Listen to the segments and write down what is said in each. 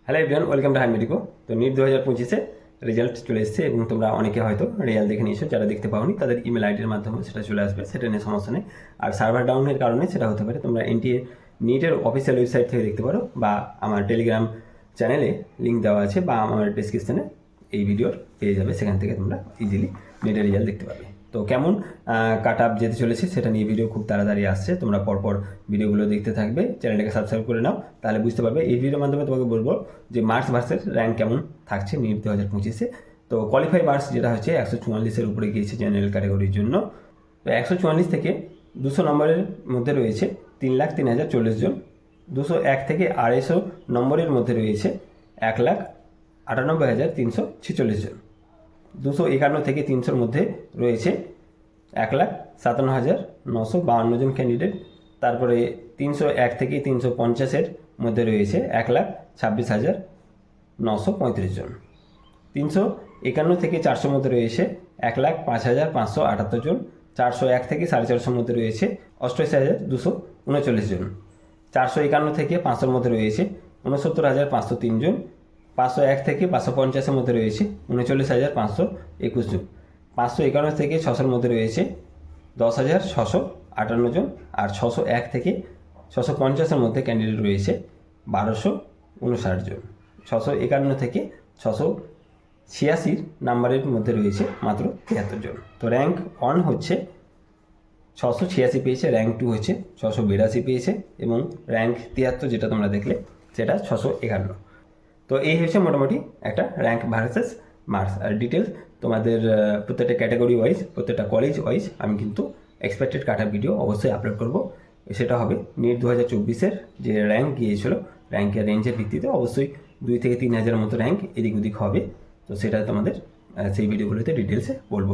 Hello everyone, welcome to High Medico. তো NEET 2025-এ result চলে এসেছে এবং তোমরা অনেকে হয়তো রেজাল্ট দেখে নিয়েছো। যারা দেখতে পাওনি তাদের ইমেল আইডির মাধ্যমে সেটা চলে আসবে, সেটা নিয়ে সমস্যা নেই। আর সার্ভার ডাউনের কারণে সেটা হতে পারে। তোমরা এনটিএ নিটের অফিসিয়াল ওয়েবসাইট থেকে দেখতে পারো, বা আমার টেলিগ্রাম চ্যানেলে লিঙ্ক দেওয়া আছে, বা আমার ডিসক্রিপশানে এই ভিডিওর পেয়ে যাবে। সেখান থেকে তোমরা ইজিলি নেটের রেজাল্ট দেখতে পাবে। তো কেমন কাট আপ যেতে চলেছে সেটা নিয়ে ভিডিও খুব তাড়াতাড়ি আসছে। তোমরা পরপর ভিডিওগুলো দেখতে থাকবে, চ্যানেলটাকে সাবস্ক্রাইব করে নাও, তাহলে বুঝতে পারবে। এই ভিডিওর মাধ্যমে তোমাকে বলবো যে মার্কস ভার্সেস র্যাঙ্ক কেমন থাকছে নিট 2025-এ। তো কোয়ালিফাই মার্কস যেটা হচ্ছে 144-এর উপরে গিয়েছে জেনারেল ক্যাটাগরির জন্য। তো 144 থেকে 200 নম্বরের মধ্যে রয়েছে 3,03,040 জন। 201 থেকে 250 নম্বরের মধ্যে রয়েছে 1,98,346 জন। 251 থেকে 300-র মধ্যে রয়েছে 1,57,952 জন ক্যান্ডিডেট। তারপরে 301 থেকে 350-এর মধ্যে রয়েছে 1,26,935 জন। 351 থেকে 400-র মধ্যে রয়েছে 1,05,578 জন। 401 থেকে 450-র মধ্যে রয়েছে 88,239 জন। 451 থেকে 500-র মধ্যে রয়েছে 69,503 জন। 501 থেকে 550-এর মধ্যে রয়েছে 39,521 জন। 551 থেকে 600-র মধ্যে রয়েছে 10,658 জন। আর 601 থেকে 650-এর মধ্যে ক্যান্ডিডেট রয়েছে 1,259 জন। 651 থেকে 686 নাম্বারের মধ্যে রয়েছে মাত্র 73 জন। তো র্যাঙ্ক 1 হচ্ছে 686 পেয়েছে, র্যাঙ্ক 2 হচ্ছে 682 পেয়েছে, এবং র্যাঙ্ক 73 যেটা তোমরা দেখলে সেটা 651। তো এই হচ্ছে মোটামুটি একটা র্যাঙ্ক ভার্সেস মার্কস। আর ডিটেলস তোমাদের প্রত্যেকটা ক্যাটাগরি ওয়াইজ, প্রত্যেকটা কলেজ ওয়াইজ আমি কিন্তু এক্সপেক্টেড কাটা ভিডিও অবশ্যই আপলোড করব। সেটা হবে নিট 2024-এর যে র্যাঙ্ক গিয়েছিল, র্যাঙ্কের রেঞ্জের ভিত্তিতে অবশ্যই 2 থেকে 3 হাজারের মতো র্যাঙ্ক এদিক ওদিক হবে। তো সেটা তোমাদের সেই ভিডিওগুলোতে ডিটেলসে বলবো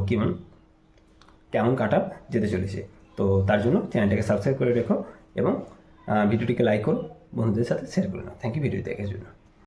কেমন কাট আপ যেতে চলেছে। তো তার জন্য চ্যানেলটাকে সাবস্ক্রাইব করে রেখো এবং ভিডিওটিকে লাইক করো, বন্ধুদের সাথে শেয়ার করে নাও। থ্যাংক ইউ ভিডিও দেখার জন্য।